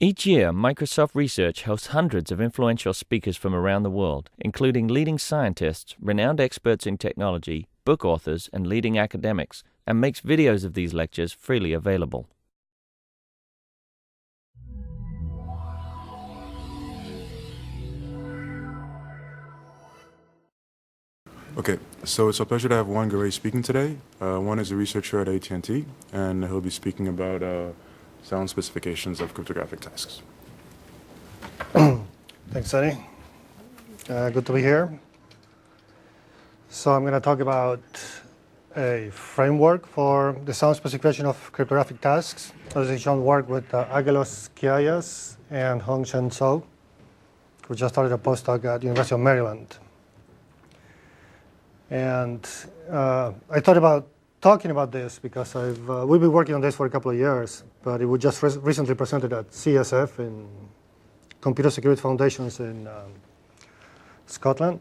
Each year, Microsoft Research hosts hundreds of influential speakers from around the world, including leading scientists, renowned experts in technology, book authors, and leading academics, and makes videos of these lectures freely available. Okay, so it's a pleasure to have Juan Garay speaking today. Juan is a researcher at AT&T, and he'll be speaking about sound specifications of cryptographic tasks. Thanks, Eddie. Good to be here. So I'm going to talk about a framework for the sound specification of cryptographic tasks. This is joint work with Aggelos Kiayias and Hong-Sheng Zhou, who just started a postdoc at University of Maryland. And I thought about talking about this because we've been working on this for a couple of years, but it was just recently presented at CSF in Computer Security Foundations in Scotland.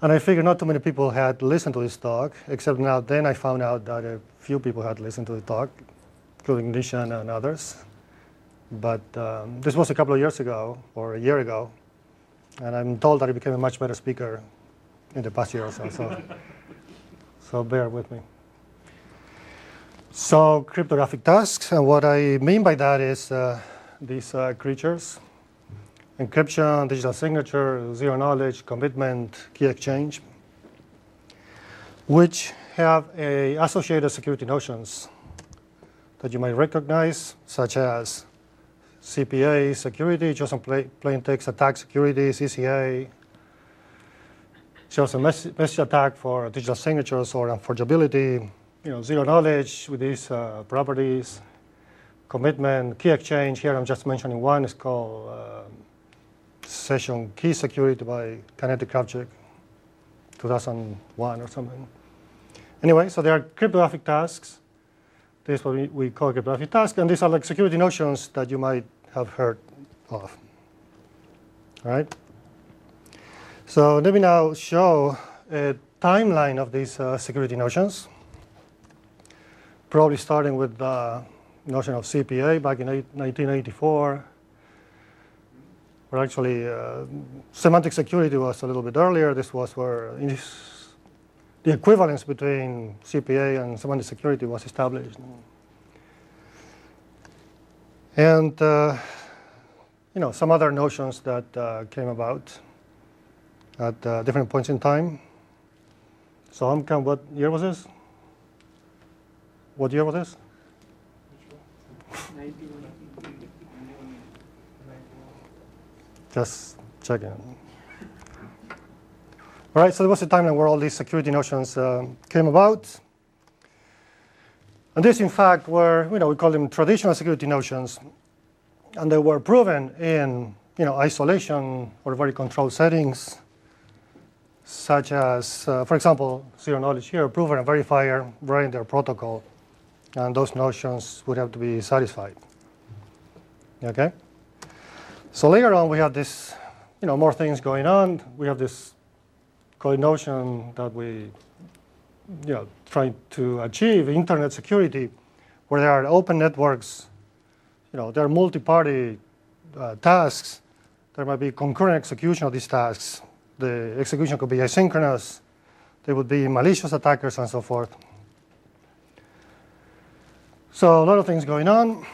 And I figured not too many people had listened to this talk, except now then I found out that a few people had listened to the talk, including Nishan and others. But this was a couple of years ago, or a year ago, and I'm told that I became a much better speaker in the past year or so, so bear with me. So cryptographic tasks, and what I mean by that is these creatures: encryption, digital signature, zero knowledge, commitment, key exchange, which have associated security notions that you might recognize, such as CPA security, chosen plain text attack security, CCA, shows a message attack for digital signatures or unforgeability, zero knowledge with these properties, commitment, key exchange. Here I'm just mentioning one. It's called session key security by Connecticut, 2001 or something. Anyway, so there are cryptographic tasks. This is what we call cryptographic tasks, and these are like security notions that you might have heard of. All right? So let me now show a timeline of these security notions, probably starting with the notion of CPA back in 1984. Or actually, semantic security was a little bit earlier. This was where the equivalence between CPA and semantic security was established. And some other notions that came about at different points in time. So what year was this? What year was this? Just checking. All right, so there was a timeline where all these security notions came about. And these, in fact, were, we call them traditional security notions. And they were proven in, isolation or very controlled settings, such as, for example, zero knowledge here, prover and verifier writing their protocol. And those notions would have to be satisfied. Okay? So later on, we have this, more things going on. We have this notion that we, try to achieve internet security, where there are open networks. There are multi-party tasks. There might be concurrent execution of these tasks. The execution could be asynchronous. There would be malicious attackers and so forth. So a lot of things going on,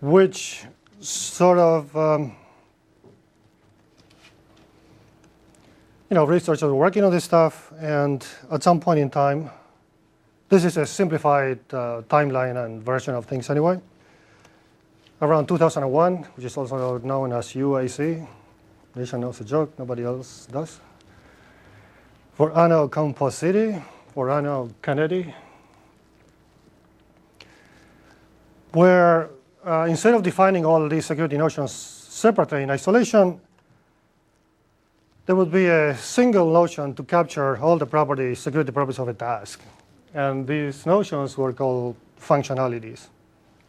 which sort of, researchers were working on this stuff, and at some point in time, this is a simplified timeline and version of things anyway. Around 2001, which is also known as UAC. Nisha knows the joke, nobody else does. For Anno Composability, for Anno Kennedy, where instead of defining all these security notions separately in isolation, there would be a single notion to capture all the properties, security properties of a task. And these notions were called functionalities.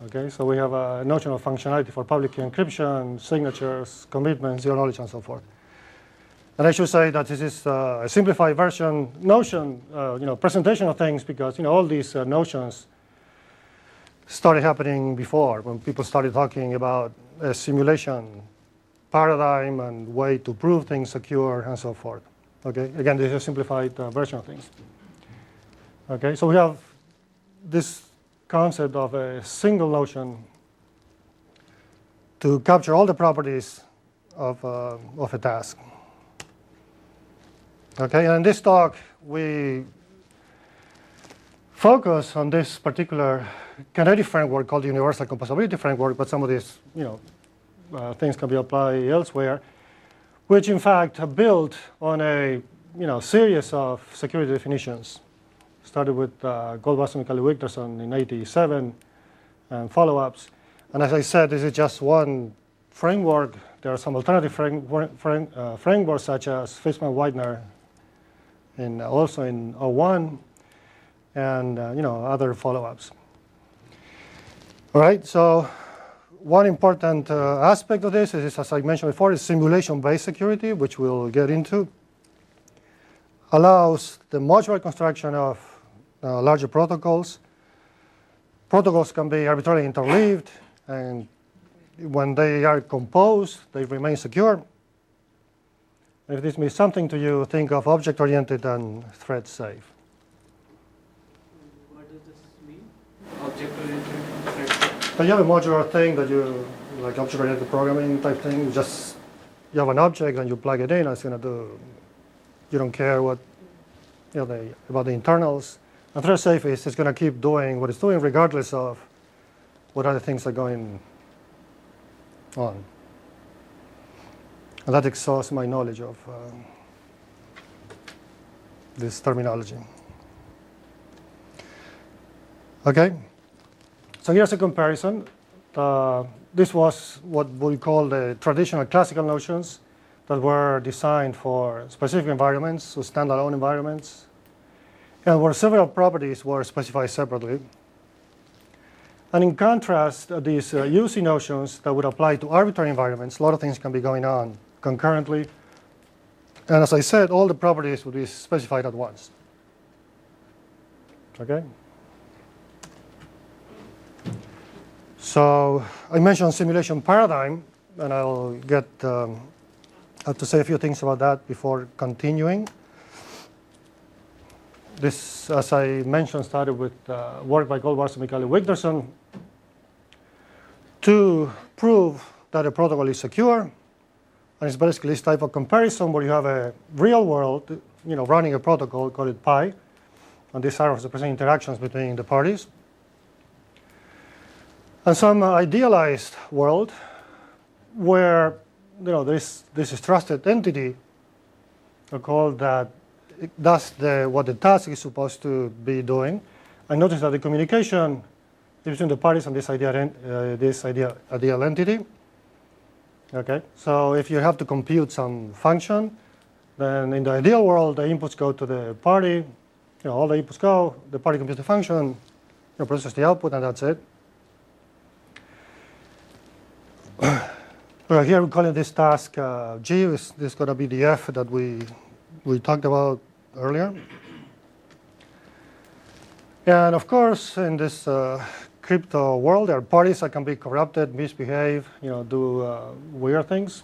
Okay, so we have a notion of functionality for public key encryption, signatures, commitments, zero knowledge, and so forth. And I should say that this is a simplified notion, presentation of things, because all these notions started happening before, when people started talking about a simulation paradigm and way to prove things secure and so forth. Okay, again, this is a simplified version of things. Okay, so we have this concept of a single notion to capture all the properties of a task. Okay, and in this talk, we focus on this particular Canonical framework called the Universal Composability framework, but some of these, things can be applied elsewhere, which in fact are built on a, series of security definitions. Started with Goldwasser and Kiayias in '87 and follow-ups. And as I said, this is just one framework. There are some alternative frameworks such as Fishman-Widener also in '01 and other follow-ups. All right, so one important aspect of this is, as I mentioned before, is simulation-based security, which we'll get into. Allows the modular construction of larger protocols. Protocols can be arbitrarily interleaved, and when they are composed, they remain secure. If this means something to you, think of object-oriented and thread-safe. What does this mean? Object-oriented and thread-safe? So you have a modular thing that you, like object-oriented programming type thing, you have an object and you plug it in, and it's going to do, you don't care what, about the internals. And thread-safe is it's going to keep doing what it's doing regardless of what other things are going on. And that exhausts my knowledge of this terminology. Okay, so here's a comparison. This was what we call the traditional classical notions that were designed for specific environments, so standalone environments, and where several properties were specified separately. And in contrast, these UC notions that would apply to arbitrary environments, a lot of things can be going on concurrently. And as I said, all the properties would be specified at once. Okay? So I mentioned simulation paradigm, and I'll have to say a few things about that before continuing. This, as I mentioned, started with work by Goldwasser and Kiayias to prove that a protocol is secure. And it's basically this type of comparison where you have a real world, running a protocol, call it pi, and these arrows represent interactions between the parties. And some idealized world where this is trusted entity, called that it does what the task is supposed to be doing. And notice that the communication between the parties and this ideal entity. Okay, so if you have to compute some function, then in the ideal world, the inputs go to the party. All the inputs go, the party computes the function, processes the output, and that's it. Here we're calling this task G. This is going to be the F that we talked about earlier. And of course, in this crypto world, there are parties that can be corrupted, misbehave, do weird things.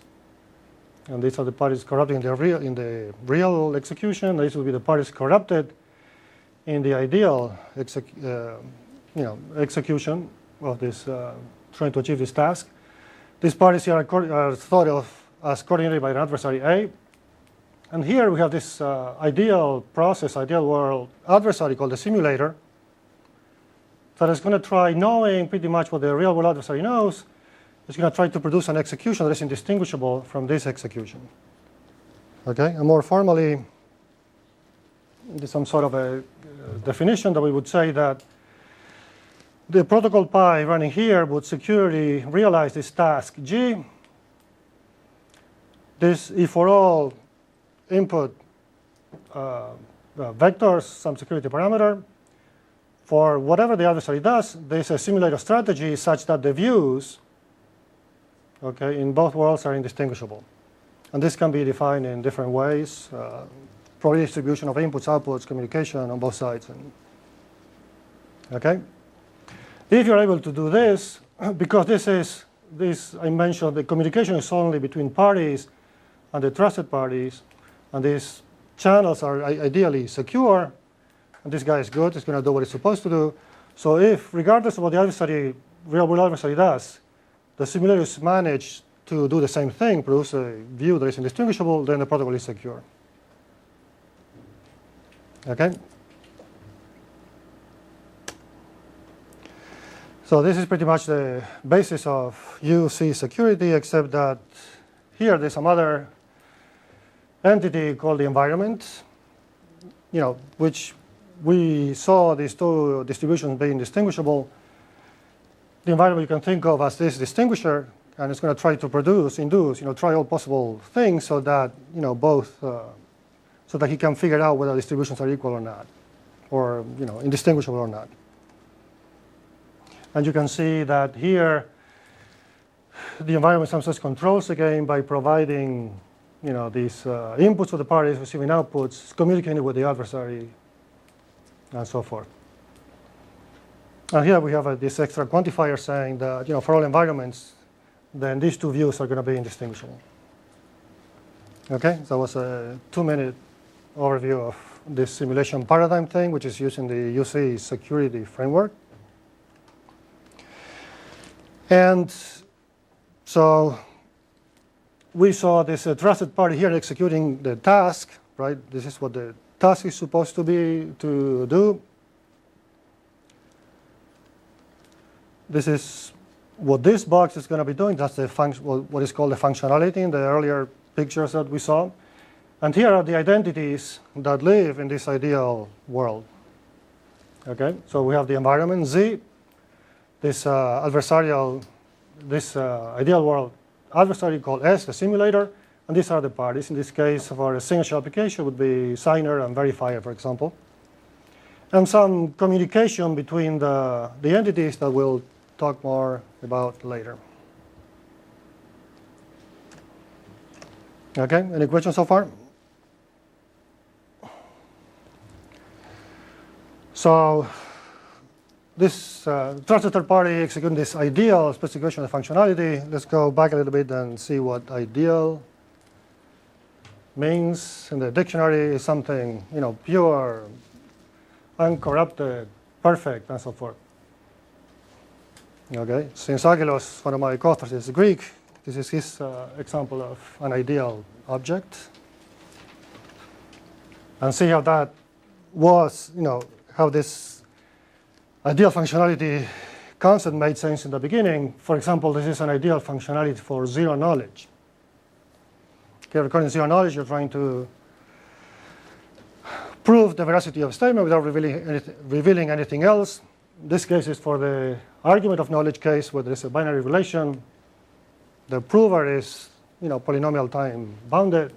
And these are the parties corrupted in the real execution. These will be the parties corrupted in the ideal execution of this, trying to achieve this task. These parties here are thought of as coordinated by an adversary A. And here we have this ideal world adversary called the simulator that is going to try, knowing pretty much what the real world adversary knows, is going to try to produce an execution that is indistinguishable from this execution. Okay, and more formally, there's some sort of a definition that we would say that the protocol pi running here would securely realize this task G. This, if for all input vectors, some security parameter, for whatever the adversary does, there's a simulator strategy such that the views, in both worlds are indistinguishable. And this can be defined in different ways, probability distribution of inputs, outputs, communication on both sides. Okay? If you're able to do this, because this I mentioned, the communication is only between parties and the trusted parties, and these channels are ideally secure, and this guy is good, he's going to do what he's supposed to do. So if, regardless of what the adversary, real-world adversary does, the simulators manage to do the same thing, produce a view that is indistinguishable, then the protocol is secure. Okay? So this is pretty much the basis of UC security, except that here there's some other entity called the environment, which we saw these two distributions being distinguishable. The environment you can think of as this distinguisher, and it's going to try to induce, try all possible things so that, so that he can figure out whether distributions are equal or not, or, indistinguishable or not. And you can see that here, the environment sometimes controls the game by providing, these inputs to the parties, receiving outputs, communicating with the adversary, and so forth. And here we have this extra quantifier saying that, for all environments, then these two views are going to be indistinguishable. Okay, so that was a 2-minute overview of this simulation paradigm thing, which is used in the UC security framework. And so we saw this trusted party here executing the task, right? This is what the task is supposed to do. This is what this box is going to be doing. That's the what is called the functionality in the earlier pictures that we saw. And here are the identities that live in this ideal world. Okay, so we have the environment Z, this adversarial, this ideal world adversary called S, the simulator, and these are the parties. In this case, for a signature application would be signer and verifier, for example. And some communication between the entities that we'll talk more about later. Okay, any questions so far? So this trusted third party executing this ideal specification of functionality. Let's go back a little bit and see what ideal means. In the dictionary is something, pure, uncorrupted, perfect, and so forth. Okay, since Aggelos, one of my co-authors, is Greek, this is his example of an ideal object. And see how that was, how this ideal functionality concept made sense in the beginning. For example, this is an ideal functionality for zero knowledge. Okay, recording zero knowledge, you're trying to prove the veracity of a statement without revealing anything else. This case is for the argument of knowledge case, where there's a binary relation. The prover is, polynomial time bounded.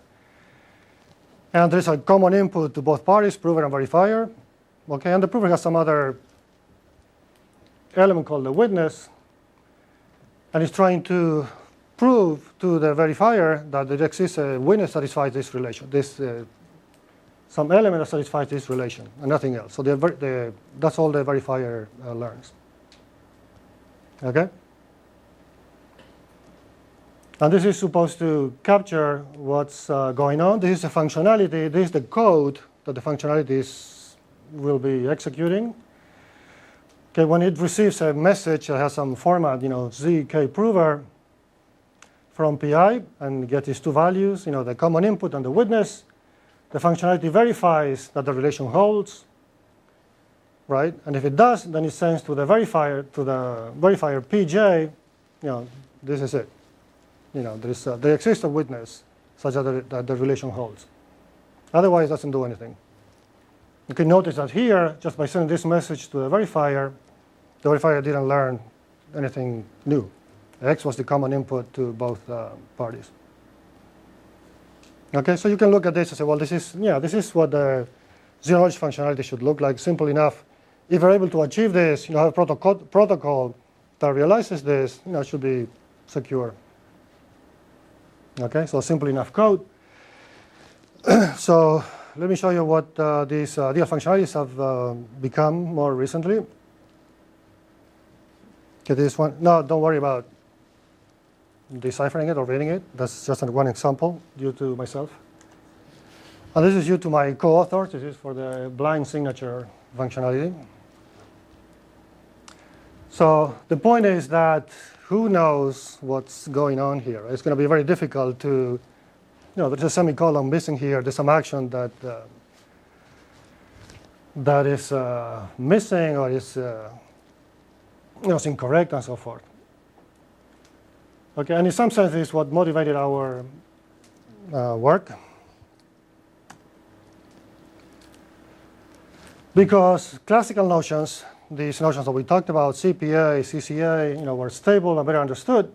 And there's a common input to both parties, prover and verifier. Okay, and the prover has some other element called the witness, and is trying to prove to the verifier that there exists a witness that satisfies this relation, some element that satisfies this relation, and nothing else. So that's all the verifier learns. Okay? And this is supposed to capture what's going on. This is the functionality. This is the code that the functionalities will be executing. Okay, when it receives a message that has some format, ZK prover from PI, and get these two values, the common input and the witness, the functionality verifies that the relation holds, right? And if it does, then it sends to the verifier PJ, this is it. There exists a witness such that the relation holds. Otherwise, it doesn't do anything. You can notice that here, just by sending this message to the verifier didn't learn anything new. X was the common input to both parties. Okay, so you can look at this and say, well, this is what the zero knowledge functionality should look like. Simple enough. If you're able to achieve this, have a protocol that realizes this, it should be secure. Okay, so simple enough code. So let me show you what these ideal functionalities have become more recently. Okay, this one, no, don't worry about deciphering it or reading it. That's just one example due to myself. And this is due to my co-author. This is for the blind signature functionality. So the point is that who knows what's going on here? It's going to be very difficult to, there's a semicolon missing here. There's some action that that is missing or is is incorrect and so forth. Okay, and in some sense, this is what motivated our work. Because classical notions, these notions that we talked about, CPA, CCA, were stable and better understood.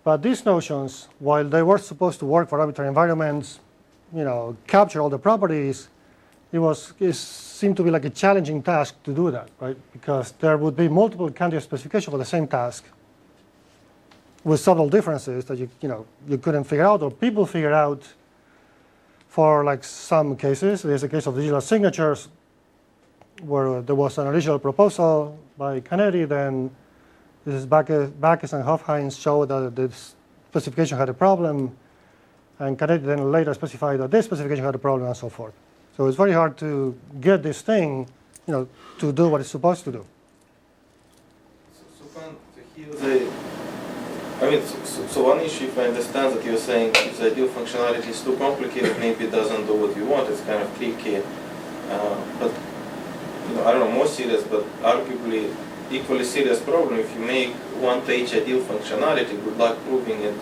But these notions, while they were supposed to work for arbitrary environments, capture all the properties, it seemed to be like a challenging task to do that, right? Because there would be multiple candidate specifications for the same task with subtle differences that you couldn't figure out, or people figured out. For like some cases, there's a case of digital signatures where there was an original proposal by Kennedy, then this is Backus and Hofheinz showed that this specification had a problem, and Kennedy then later specified that this specification had a problem and so forth. So it's very hard to get this thing, to do what it's supposed to do. So one issue, if I understand that you're saying if the ideal functionality is too complicated, maybe it doesn't do what you want, it's kind of tricky. But, I don't know, more serious, but arguably equally serious problem, if you make one-page ideal functionality, good luck proving it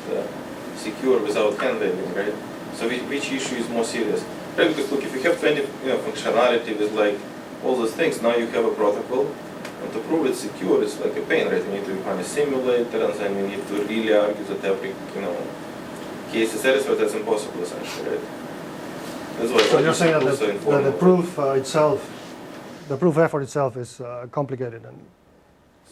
secure without handling, right? So which issue is more serious? Right, because look, if you have 20 functionality with like all those things, now you have a protocol. And to prove it's secure, it's like a pain, right? You need to define a simulator, and then you need to really argue that every, case is satisfied. That's impossible, essentially, right? That's why. So you're saying that the proof itself, the proof effort itself is complicated. And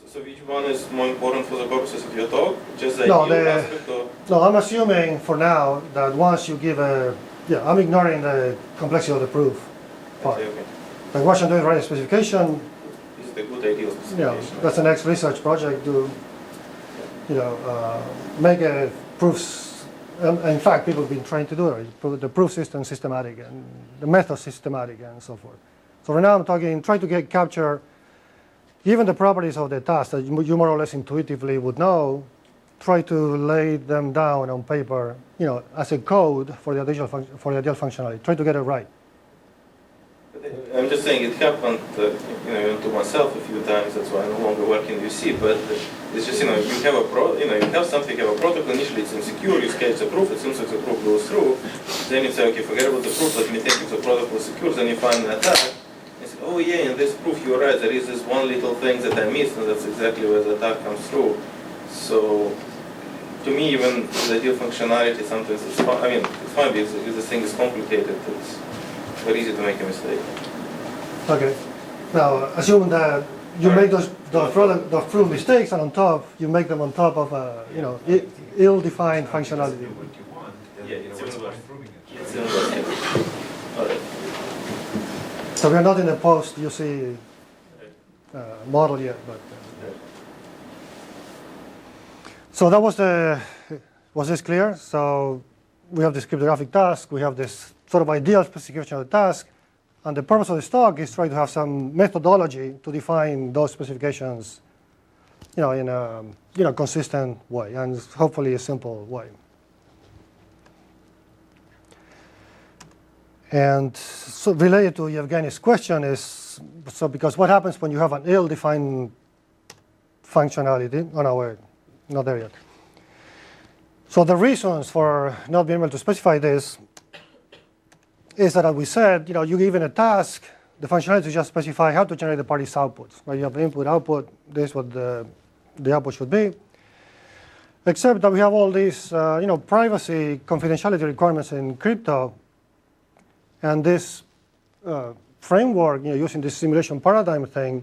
so which one is more important for the purposes of your talk? Just the ideal aspect, or? No, I'm assuming for now that once you give I'm ignoring the complexity of the proof part. Okay. Like once I'm doing writing specification. The good ideal specification. That's the next research project to, make a proofs. In fact, people have been trying to do it. The proof system systematic and the method systematic and so forth. So right now I'm trying to capture even the properties of the task that you more or less intuitively would know. Try to lay them down on paper, as a code for the ideal functionality. Try to get it right. I'm just saying it happened, even to myself a few times. That's why I no longer work in UC. But it's just, you have you have something, you have a protocol. Initially, it's insecure. You sketch the proof. It seems like the proof goes through. Then you say, okay, forget about the proof. Let me think if the protocol is secure. Then you find an attack. You say, oh yeah, in this proof you're right. There is this one little thing that I missed, and that's exactly where the attack comes through. So, to me, even the ideal functionality sometimes it's fine. I mean, it's fine because if the thing is complicated. It's very easy to make a mistake. Okay. Now, assuming that you make those proof mistakes, and on top you make them on top of a ill-defined functionality. Yeah, it's proving it. It's all right. So we are not in the post-UC model yet, but. So that was this clear? So we have this cryptographic task. We have this sort of ideal specification of the task. And the purpose of this talk is try to have some methodology to define those specifications, in a consistent way, and hopefully a simple way. And so related to Evgeny's question is, because what happens when you have an ill-defined functionality? Oh no, wait, not there yet. So the reasons for not being able to specify this is that, as we said, you given a task, the functionality to just specify how to generate the party's outputs. Right? You have input, output. This is what the output should be. Except that we have all these, privacy, confidentiality requirements in crypto, and this framework, using this simulation paradigm thing.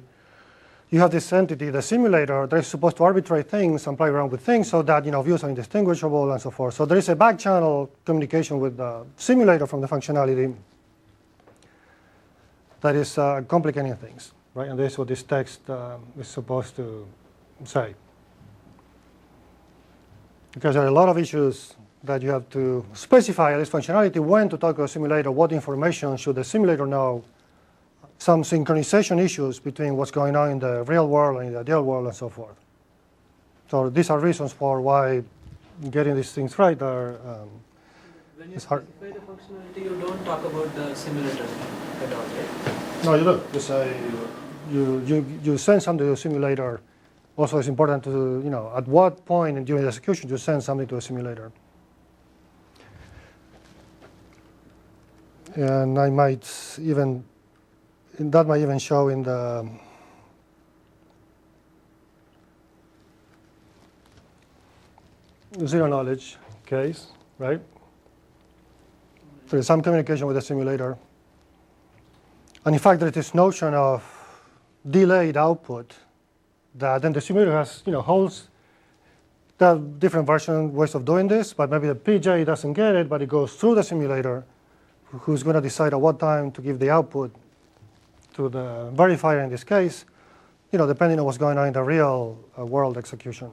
You have this entity, the simulator, that is supposed to arbitrate things and play around with things so that views are indistinguishable and so forth. So there is a back-channel communication with the simulator from the functionality that is complicating things, right? And this is what this text is supposed to say. Because there are a lot of issues that you have to specify, at least functionality, when to talk to a simulator, what information should the simulator know, some synchronization issues between what's going on in the real world and in the ideal world and so forth. So these are reasons for why getting these things right are When you it's hard. specify the functionality, you don't talk about the simulator at all, right? No, you do. You say you send something to the simulator. Also, it's important to, at what point during the execution you send something to a simulator. And that might even show in the zero knowledge case, right? There is some communication with the simulator. And in fact, there is this notion of delayed output that then the simulator has, holds. There are different ways of doing this, but maybe the PJ doesn't get it, but it goes through the simulator, who's going to decide at what time to give the output to the verifier in this case, depending on what's going on in the real world execution.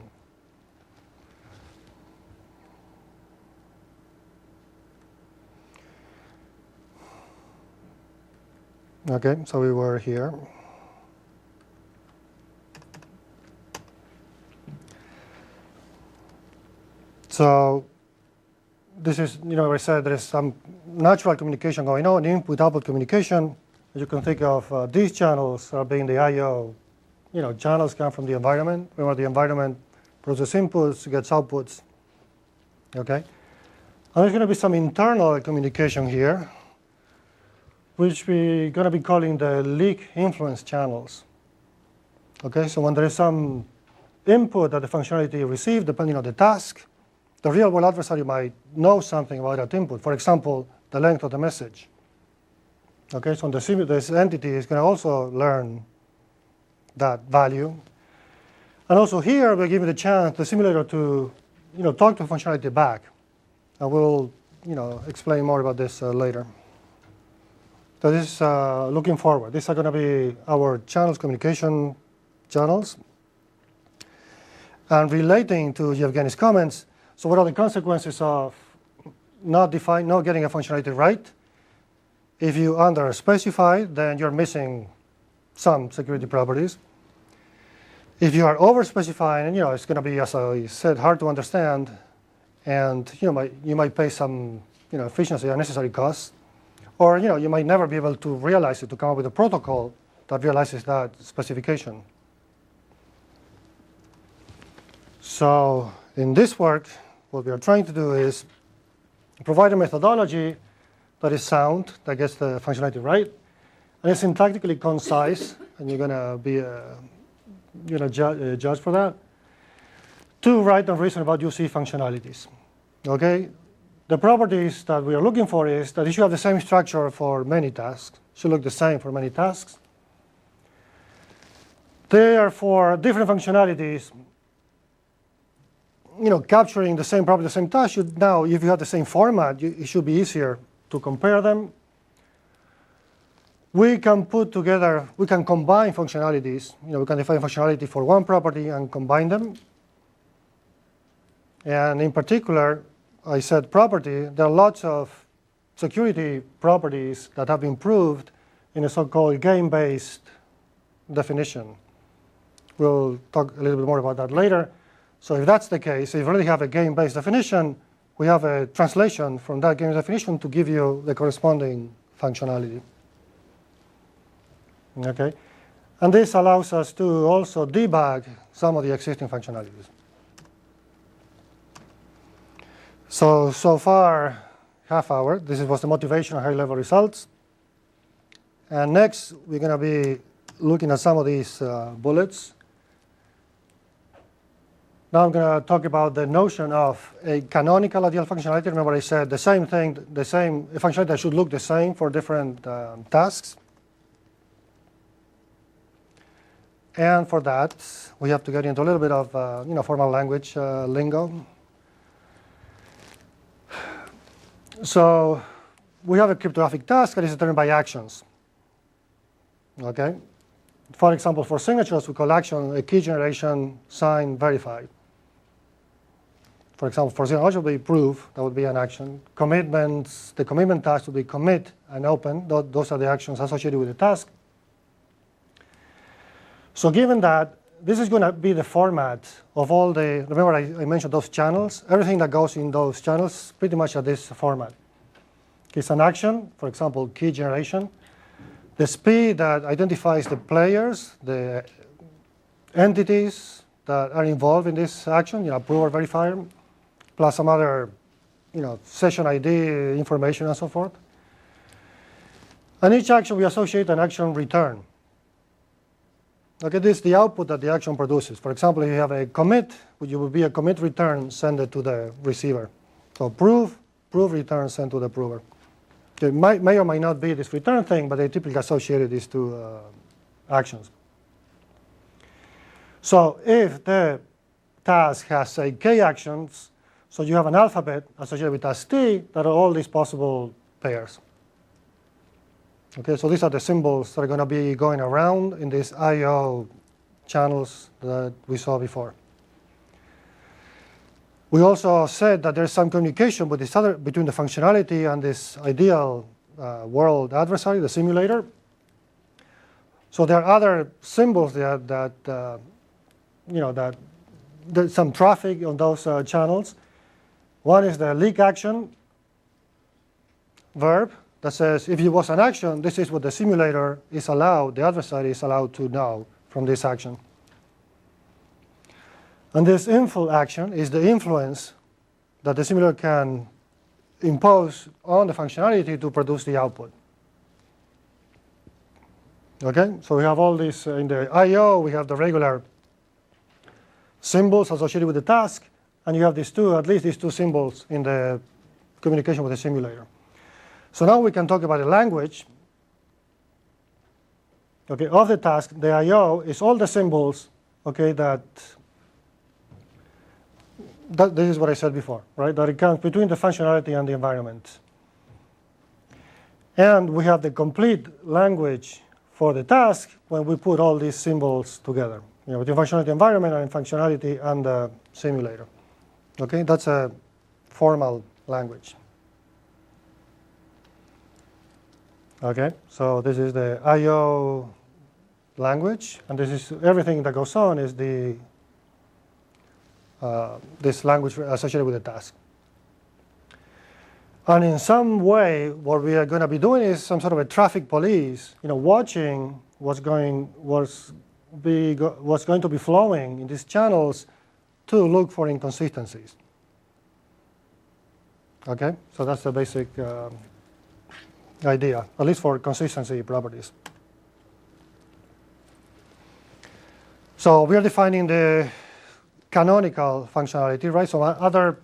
Okay, so we were here. So this is, I said there is some natural communication going on, input-output communication. You can think of these channels are being the I/O, channels come from the environment. Remember, the environment processes inputs, gets outputs. Okay, and there's going to be some internal communication here, which we're going to be calling the leak influence channels. Okay, so when there is some input that the functionality received, depending on the task, the real-world adversary might know something about that input. For example, the length of the message. Okay, so this entity is going to also learn that value. And also here, we're giving the chance, the simulator to, talk to functionality back. And we'll, explain more about this later. So this is looking forward. These are going to be our channels, communication channels. And relating to Yevgeny's comments, so what are the consequences of not getting a functionality right? If you under-specify, then you're missing some security properties. If you are over-specifying, and it's going to be, as I said, hard to understand, and you might pay some efficiency or unnecessary costs, or you might never be able to realize it, to come up with a protocol that realizes that specification. So in this work, what we are trying to do is provide a methodology that is sound, that gets the functionality right, and is syntactically concise, and you're going to be judged for that, to write and reason about UC functionalities. Okay? The properties that we are looking for is that it should have the same structure for many tasks, should look the same for many tasks. Therefore, different functionalities, capturing the same property, the same task, should now, if you have the same format, it should be easier to compare them. We can combine functionalities. We can define functionality for one property and combine them. And in particular, I said property. There are lots of security properties that have been proved in a so-called game-based definition. We'll talk a little bit more about that later. So if that's the case, if you already have a game-based definition, we have a translation from that game definition to give you the corresponding functionality. Okay? And this allows us to also debug some of the existing functionalities. So far, half hour. This was the motivation and high-level results. And next, we're going to be looking at some of these bullets. Now I'm going to talk about the notion of a canonical ideal functionality. Remember I said the same thing, a functionality that should look the same for different tasks. And for that, we have to get into a little bit of formal language lingo. So we have a cryptographic task that is determined by actions. Okay? For example, for signatures, we call action a key generation sign verified. For example, for zero knowledge would be proof, that would be an action. Commitments, the commitment task would be commit and open. Those are the actions associated with the task. So given that, this is going to be the format of all the, remember I mentioned those channels? Everything that goes in those channels pretty much at this format. It's an action, for example, key generation. The speed that identifies the players, the entities that are involved in this action, approver, verifier, plus some other, session ID information and so forth. And each action we associate an action return. Okay, this is the output that the action produces. For example, if you have a commit, which will be a commit return sent to the receiver. So proof return sent to the prover. It may or may not be this return thing, but they typically associate these two actions. So if the task has, say, k actions, so you have an alphabet associated with task t that are all these possible pairs. Okay, so these are the symbols that are going to be going around in these I/O channels that we saw before. We also said that there's some communication with this between the functionality and this ideal world adversary, the simulator. So there are other symbols there that that there's some traffic on those channels. One is the leak action verb that says if it was an action, this is what the simulator is allowed, the adversary is allowed to know from this action. And this infl action is the influence that the simulator can impose on the functionality to produce the output. Okay, so we have all this in the I/O. We have the regular symbols associated with the task, and you have these two, at least these two symbols in the communication with the simulator. So now we can talk about the language. Okay, of the task, the I/O is all the symbols. Okay, that this is what I said before, right? That it comes between the functionality and the environment. And we have the complete language for the task when we put all these symbols together, between functionality environment and functionality and the simulator. Okay, that's a formal language. Okay, so this is the I/O language, and this is everything that goes on is the this language associated with the task. And in some way, what we are going to be doing is some sort of a traffic police, watching what's going to be flowing in these channels to look for inconsistencies. Okay, so that's the basic idea, at least for consistency properties. So we are defining the canonical functionality, right? So other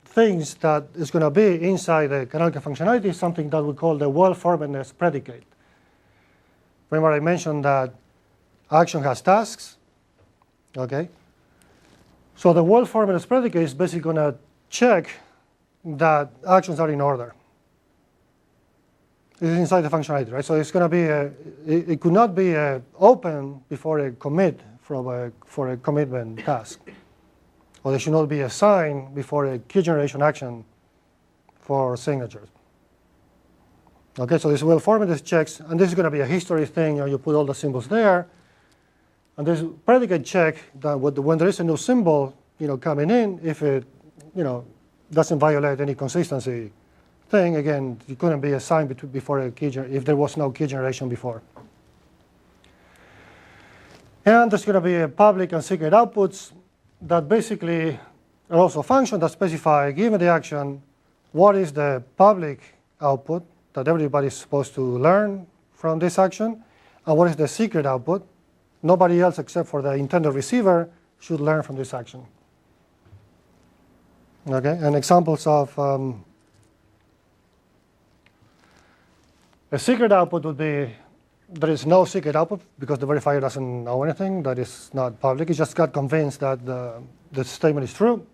things that is going to be inside the canonical functionality is something that we call the well-formatedness predicate. Remember I mentioned that action has tasks, okay? So the well-formatedness predicate is basically going to check that actions are in order. This is inside the functionality, right? So it's going to be it could not be open before a commit for a commitment task. Or there should not be a sign before a key generation action for signatures. Okay, so this well-formatted checks, and this is going to be a history thing. You put all the symbols there, and this predicate check that when there is a new symbol, coming in, if it, doesn't violate any consistency thing. Again, it couldn't be a sign before a key if there was no key generation before. And there's going to be a public and secret outputs that basically are also functions that specify, given the action, what is the public output that everybody is supposed to learn from this action, and what is the secret output. Nobody else except for the intended receiver should learn from this action. Okay, and examples of a secret output would be there is no secret output because the verifier doesn't know anything. That is not public. It just got convinced that the statement is true.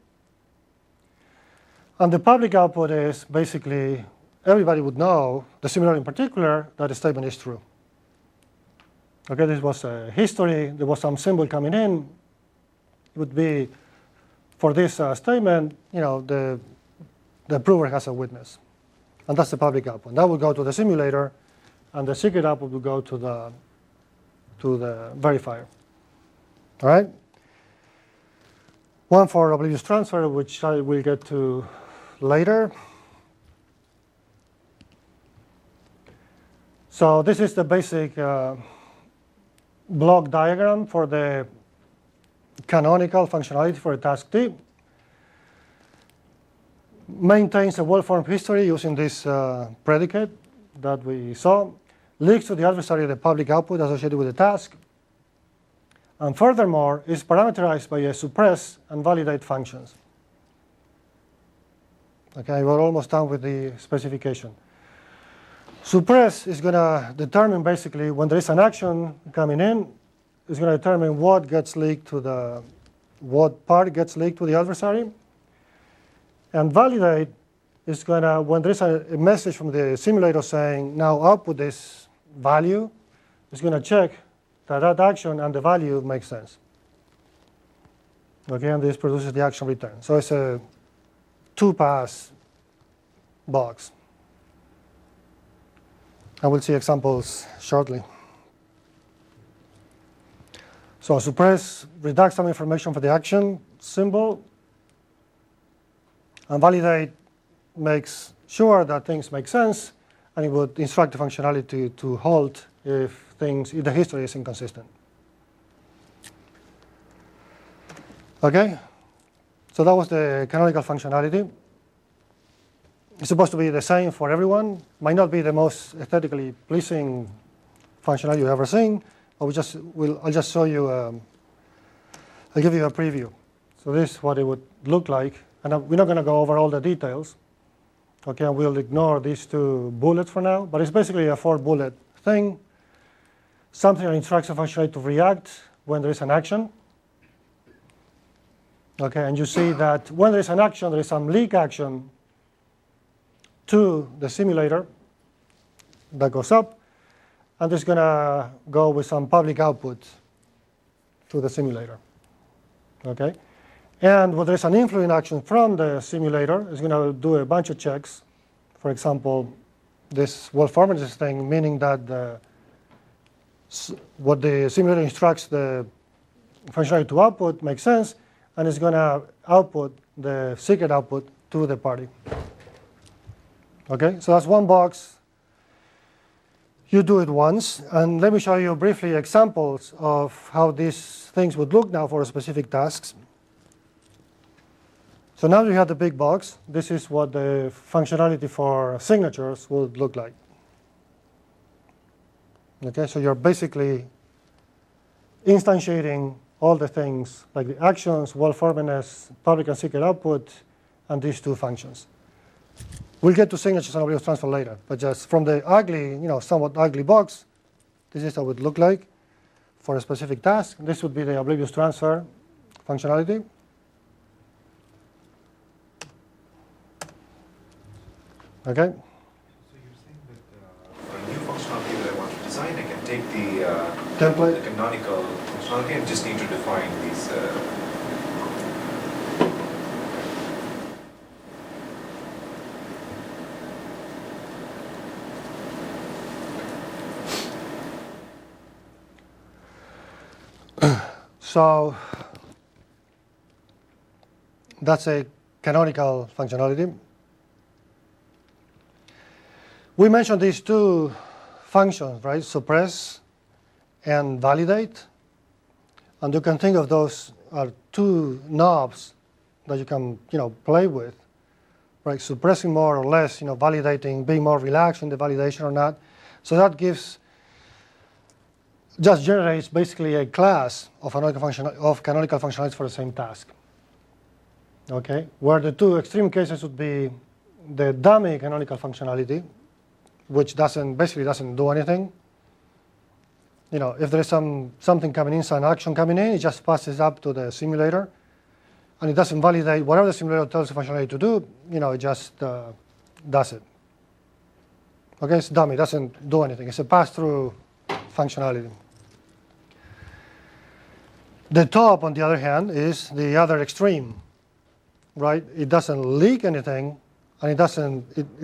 And the public output is basically everybody would know, the simulator in particular, that the statement is true. Okay, this was a history. There was some symbol coming in. It would be, for this statement, the prover has a witness. And that's the public output. That will go to the simulator, and the secret output will go to the verifier. All right? One for oblivious transfer, which I will get to later. So this is the basic block diagram for the canonical functionality for a task T. Maintains a well-formed history using this predicate that we saw. Leaks to the adversary the public output associated with the task. And furthermore, is parameterized by a suppress and validate functions. Okay, we're almost done with the specification. Suppress is going to determine basically when there is an action coming in, it's going to determine what gets leaked to what part gets leaked to the adversary. And validate is going to, when there is a message from the simulator saying, now output this value, it's going to check that that action and the value makes sense. Okay, and this produces the action return. So it's a two-pass box. And we'll see examples shortly. So suppress redact some information for the action symbol, and validate makes sure that things make sense, and it would instruct the functionality to halt if the history is inconsistent. Okay, so that was the canonical functionality. It's supposed to be the same for everyone. Might not be the most aesthetically pleasing functionality you've ever seen, but I'll just show you. I'll give you a preview. So this is what it would look like, and we're not going to go over all the details. Okay, and we'll ignore these two bullets for now. But it's basically a 4-bullet thing. Something that instructs the functionality to react when there is an action. Okay, and you see that when there is an action, there is some leak action to the simulator that goes up, and it's going to go with some public output to the simulator. Okay, and when there's an influent action from the simulator, it's going to do a bunch of checks. For example, this well-formed thing, meaning that what the simulator instructs the functionality to output makes sense, and it's going to output the secret output to the party. Okay, so that's one box. You do it once, and let me show you briefly examples of how these things would look now for specific tasks. So now you have the big box. This is what the functionality for signatures would look like. Okay, so you're basically instantiating all the things like the actions, well-formedness, public and secret output, and these two functions. We'll get to signatures and oblivious transfer later, but just from the ugly, somewhat ugly box, this is how it would look like for a specific task. This would be the oblivious transfer functionality. Okay. So you're saying that for a new functionality that I want to design, I can take the template, the canonical functionality, and just need to define these. So that's a canonical functionality. We mentioned these two functions, right? Suppress and validate. And you can think of those are two knobs that you can, play with, right? Suppressing more or less, validating, being more relaxed in the validation or not. So that just generates basically a class of canonical functionalities for the same task. Okay, where the two extreme cases would be the dummy canonical functionality, which basically doesn't do anything. If there is something coming in, some action coming in, it just passes up to the simulator, and it doesn't validate whatever the simulator tells the functionality to do. It just does it. Okay, it's dummy, it doesn't do anything. It's a pass-through functionality. The top, on the other hand, is the other extreme, right? It doesn't leak anything, and it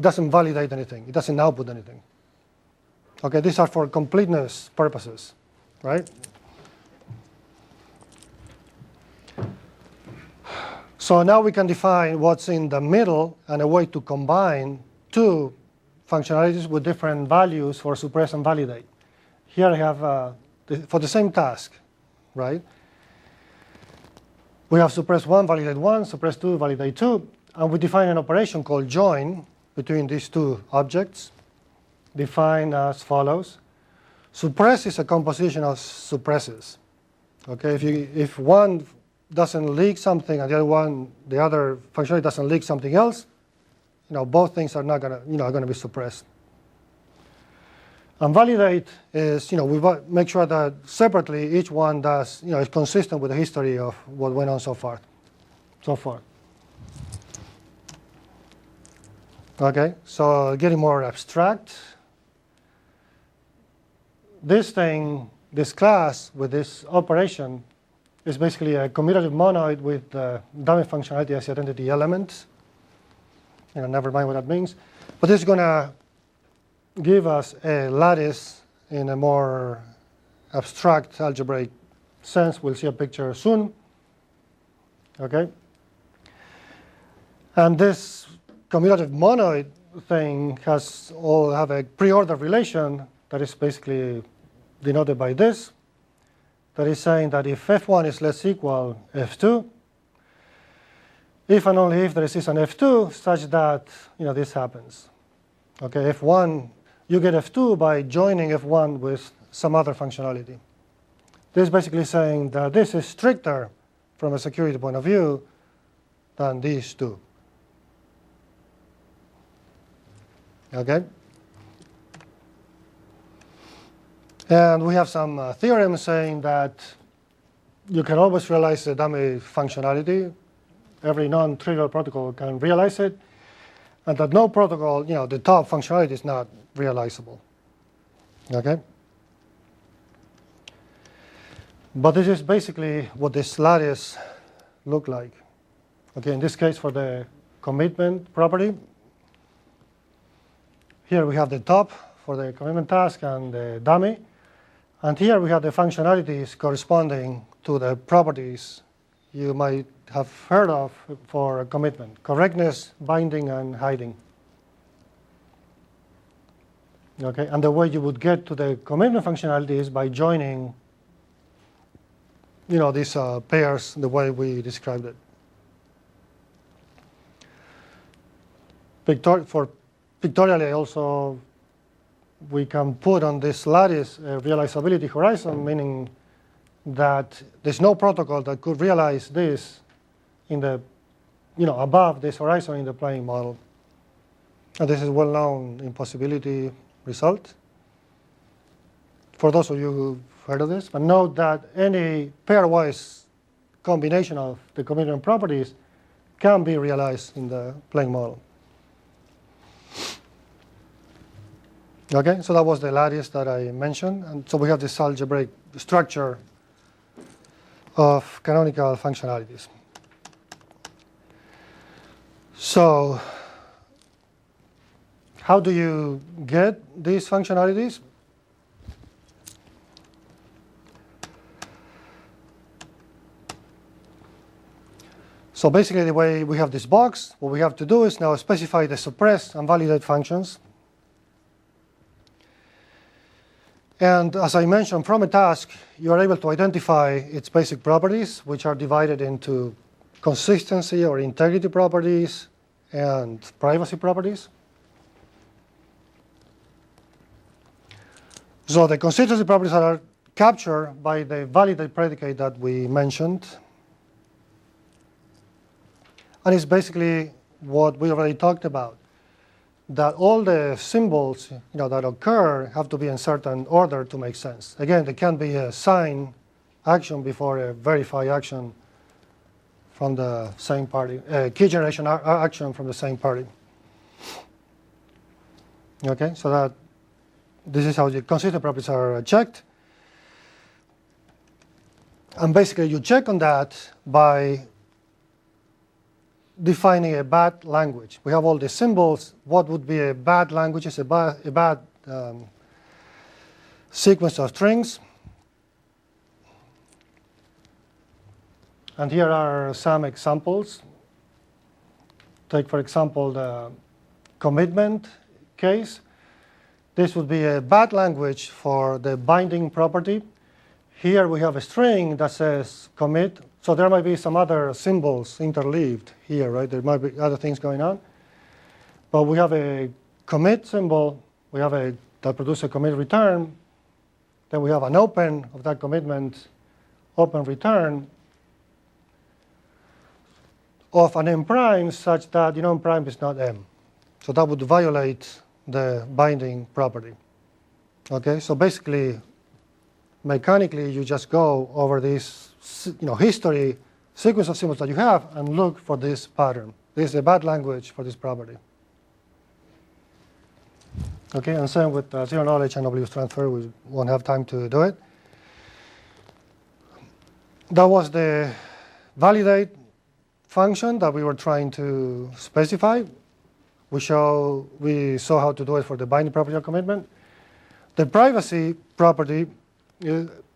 doesn't validate anything. It doesn't output anything. Okay, these are for completeness purposes, right? So now we can define what's in the middle and a way to combine two functionalities with different values for suppress and validate. Here I have, for the same task, right? We have suppress 1, validate 1, suppress 2, validate 2, and we define an operation called join between these two objects, defined as follows. Suppress is a composition of suppresses. Okay, if one doesn't leak something and the other functionality doesn't leak something else, both things are not gonna be suppressed. And validate is, we make sure that separately each one does, is consistent with the history of what went on so far. Okay, so getting more abstract. This class with this operation is basically a commutative monoid with the dummy functionality as the identity element. Never mind what that means. But this is going to give us a lattice in a more abstract algebraic sense. We'll see a picture soon. Okay. And this commutative monoid thing have a pre-order relation that is basically denoted by this. That is saying that if f1 is less equal f2, if and only if there exists an f2 such that this happens. Okay, f1, you get f2 by joining f1 with some other functionality. This is basically saying that this is stricter from a security point of view than these two. Okay? And we have some theorems saying that you can always realize the dummy functionality. Every non-trivial protocol can realize it. And that no protocol, the top functionality is not realizable. Okay? But this is basically what this lattice look like. Okay, in this case for the commitment property. Here we have the top for the commitment task and the dummy. And here we have the functionalities corresponding to the properties you might have heard of for commitment: correctness, binding, and hiding. Okay, and the way you would get to the commitment functionality is by joining, these pairs the way we described it. Pictorially also, we can put on this lattice a realizability horizon, meaning that there's no protocol that could realize this in the, above this horizon in the playing model. And this is well-known impossibility result for those of you who've heard of this. But note that any pairwise combination of the commitment properties can be realized in the playing model. Okay, so that was the lattice that I mentioned. And so we have this algebraic structure of canonical functionalities. So how do you get these functionalities? So basically the way we have this box, what we have to do is now specify the suppress and validate functions. And as I mentioned, from a task, you are able to identify its basic properties, which are divided into consistency or integrity properties and privacy properties. So the consistency properties are captured by the validate predicate that we mentioned. And it's basically what we already talked about, that all the symbols that occur have to be in certain order to make sense. Again, there can be a sign action before a verify action from the same party, a key generation action from the same party. Okay, so that this is how the consistent properties are checked. And basically, you check on that by defining a bad language. We have all these symbols. What would be a bad language? Is a bad sequence of strings. And here are some examples. Take, for example, the commitment case. This would be a bad language for the binding property. Here we have a string that says commit. So there might be some other symbols interleaved here, right? There might be other things going on. But we have a commit symbol. We have that produces a commit return. Then we have an open of that commitment, open return of an M prime such that M prime is not M. So that would violate the binding property. Okay, so basically, mechanically, you just go over this history sequence of symbols that you have and look for this pattern. This is a bad language for this property. Okay, and same with zero knowledge and oblivious transfer. We won't have time to do it. That was the validate function that we were trying to specify. We saw how to do it for the binding property of commitment. The privacy property,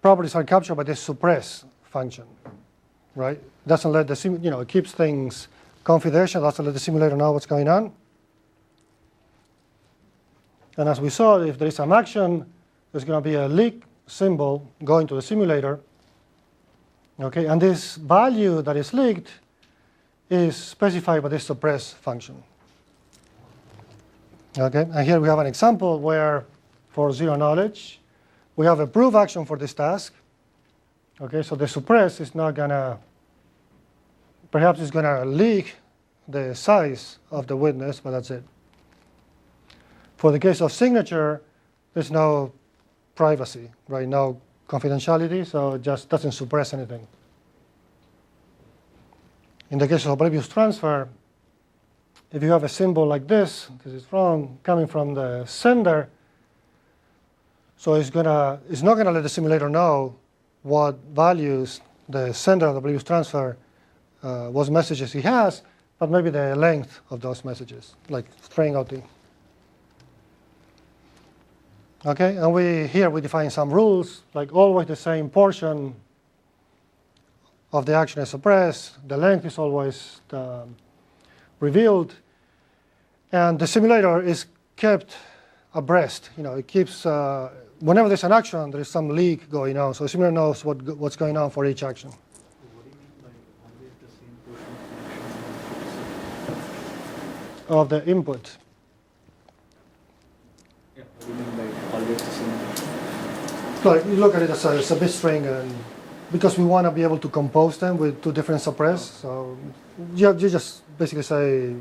properties are captured by the suppress function, right? Doesn't let the it keeps things confidential. Doesn't let the simulator know what's going on. And as we saw, if there is an action, there's going to be a leak symbol going to the simulator. Okay, and this value that is leaked is specified by this suppress function. Okay, and here we have an example where, for zero knowledge, we have a proof action for this task. Okay, so the suppress is not going to, perhaps it's going to leak the size of the witness, but that's it. For the case of signature, there's no privacy, right? No confidentiality, so it just doesn't suppress anything. In the case of oblivious transfer, if you have a symbol like this is wrong, coming from the sender, so it's not going to let the simulator know what values the sender of the oblivious transfer, what messages he has, but maybe the length of those messages, like string OT. Okay, and here we define some rules, like always the same portion of the action is suppressed, the length is always revealed, and the simulator is kept abreast. It keeps, whenever there's an action, there is some leak going on, so the simulator knows what's going on for each action. What do you mean by always the same portion Of the input. Yeah, what do you mean by always the same portion? Like, you look at it as a bit string, and because we want to be able to compose them with two different suppress, so you just basically say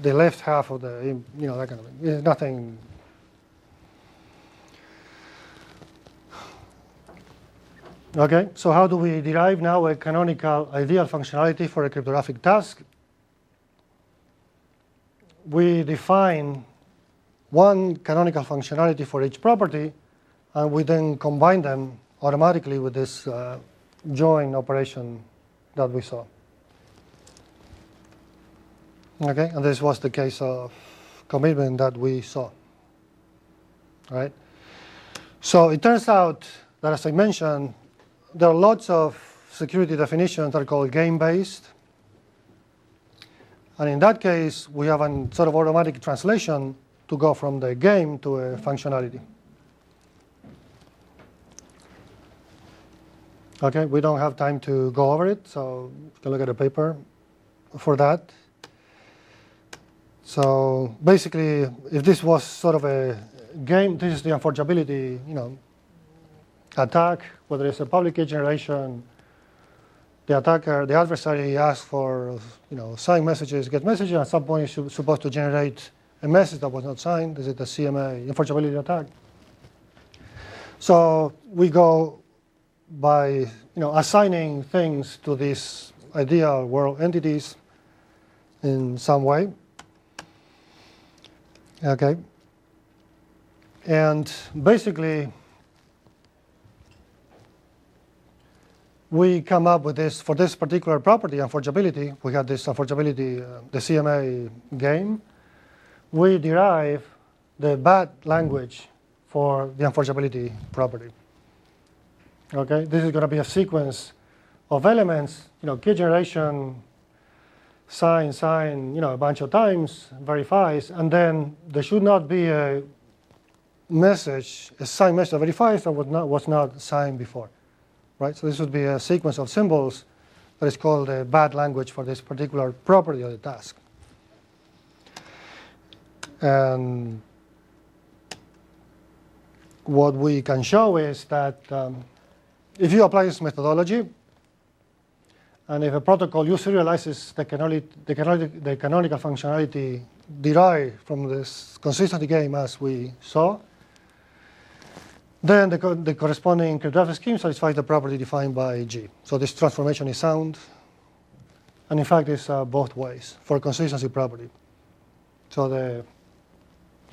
the left half of the, that kind of thing. It's nothing. Okay, so how do we derive now a canonical ideal functionality for a cryptographic task? We define one canonical functionality for each property, and we then combine them automatically with this join operation that we saw. Okay, and this was the case of commitment that we saw. Right? So it turns out that, as I mentioned, there are lots of security definitions that are called game-based. And in that case, we have a sort of automatic translation to go from the game to a functionality. Okay, we don't have time to go over it, so you can look at the paper for that. So basically, if this was sort of a game, this is the unforgeability, attack, whether it's a public key generation, the attacker, the adversary asks for, signed messages, get messages, at some point you're supposed to generate a message that was not signed. This is the CMA unforgeability attack. So we go by assigning things to these ideal world entities in some way. Okay. And basically, we come up with this, for this particular property, unforgeability, we had this unforgeability, the CMA game, we derive the bad language for the unforgeability property. Okay, this is going to be a sequence of elements, key generation, sign, a bunch of times, verifies, and then there should not be a message, a signed message that verifies that was not signed before, right? So this would be a sequence of symbols that is called a bad language for this particular property of the task. And what we can show is that if you apply this methodology, and if a protocol serializes the canonical functionality derived from this consistency game as we saw, then the corresponding cryptographic scheme satisfies the property defined by G. So this transformation is sound, and in fact it's both ways for consistency property. So the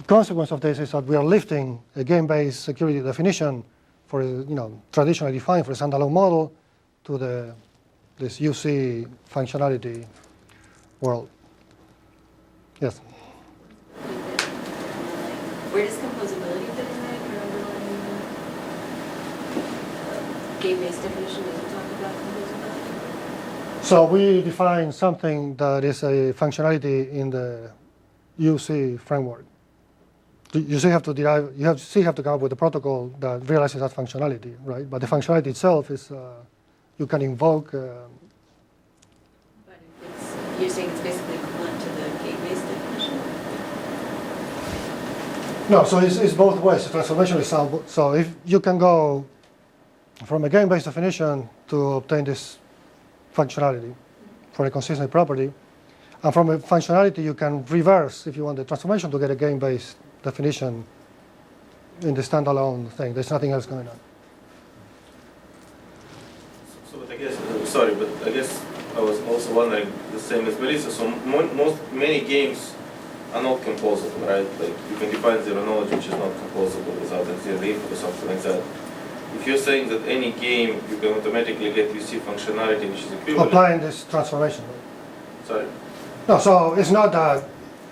consequence of this is that we are lifting a game-based security definition for traditionally defined for a standalone model to this UC functionality world. Yes? Where does composability fit in that? Your underlying game-based definition doesn't talk about composability? So we define something that is a functionality in the UC framework. You still have to derive. You still have to come up with a protocol that realizes that functionality, right? But the functionality itself is you can invoke. But you're saying it's basically equivalent to the game-based definition? No, so it's both ways. The transformation is sound. So if you can go from a game-based definition to obtain this functionality for a consistent property, and from a functionality you can reverse if you want the transformation to get a game-based definition in the standalone thing. There's nothing else going on. So, but I guess, sorry, but I guess I was also wondering the same as Melissa. So many games are not composable, right? Like you can define zero knowledge which is not composable without a zero input or something like that. If you're saying that any game you can automatically get UC functionality which is equivalent. Applying this transformation. Sorry. No, so it's not that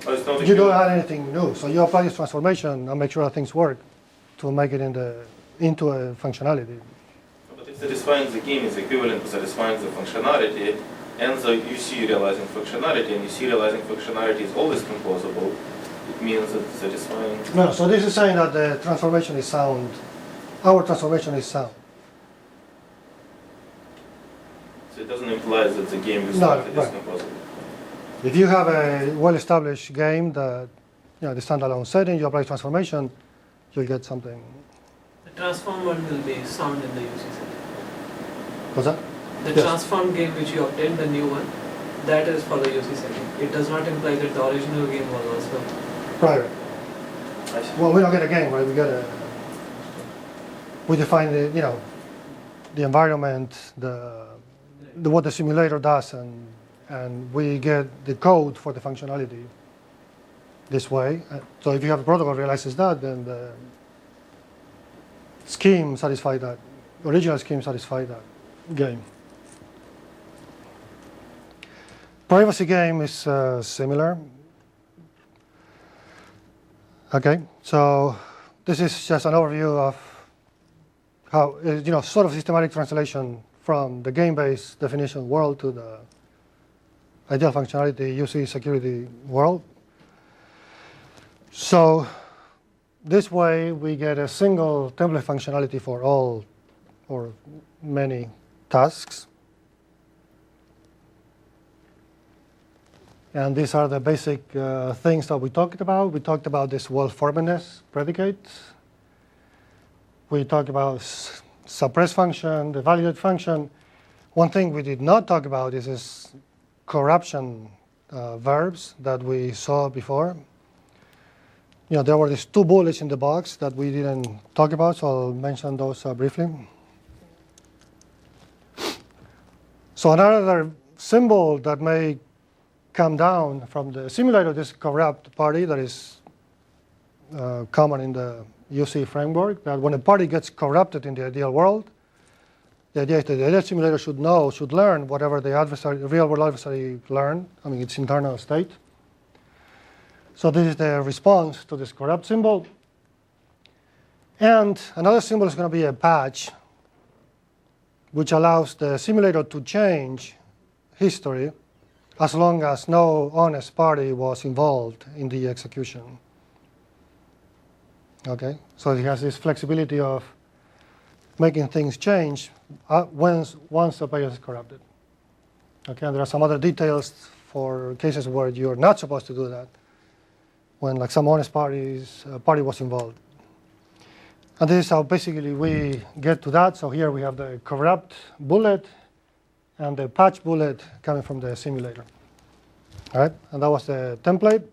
It's not you don't add anything new. So you apply this transformation and make sure that things work to make it into a functionality. But if satisfying the game is equivalent to satisfying the functionality, and the UC realizing functionality, and UC realizing functionality is always composable, it means that satisfying. No, so this is saying that the transformation is sound. Our transformation is sound. So it doesn't imply that the game is No, not right. composable. If you have a well-established game that, the standalone setting, you apply transformation, you'll get something. The transform one will be sound in the UC setting. What's that? The Yes. transform game which you obtained, the new one, that is for the UC setting. It does not imply that the original game was also. Private. I see. Well, we don't get a game, right? We define the environment, what the simulator does, and we get the code for the functionality this way. So if you have a protocol that realizes that, then the scheme satisfies that, original scheme satisfies that game. Privacy game is similar. Okay, so this is just an overview of how, sort of systematic translation from the game-based definition world to the ideal functionality UC security world. So this way we get a single template functionality for all or many tasks. And these are the basic things that we talked about. We talked about this well-formatedness predicate. We talked about suppress function, the validate function. One thing we did not talk about is this corruption verbs that we saw before. There were these two bullets in the box that we didn't talk about, so I'll mention those briefly. So another symbol that may come down from the simulator, this corrupt party that is common in the UC framework, that when a party gets corrupted in the ideal world, The idea is that the data simulator should learn whatever the adversary, the real-world adversary learned, I mean, its internal state. So this is the response to this corrupt symbol. And another symbol is going to be a patch, which allows the simulator to change history as long as no honest party was involved in the execution. Okay, so it has this flexibility of making things change once the page is corrupted. Okay, and there are some other details for cases where you're not supposed to do that, when like some honest party was involved. And this is how basically we get to that. So here we have the corrupt bullet and the patch bullet coming from the simulator. All right, and that was the template.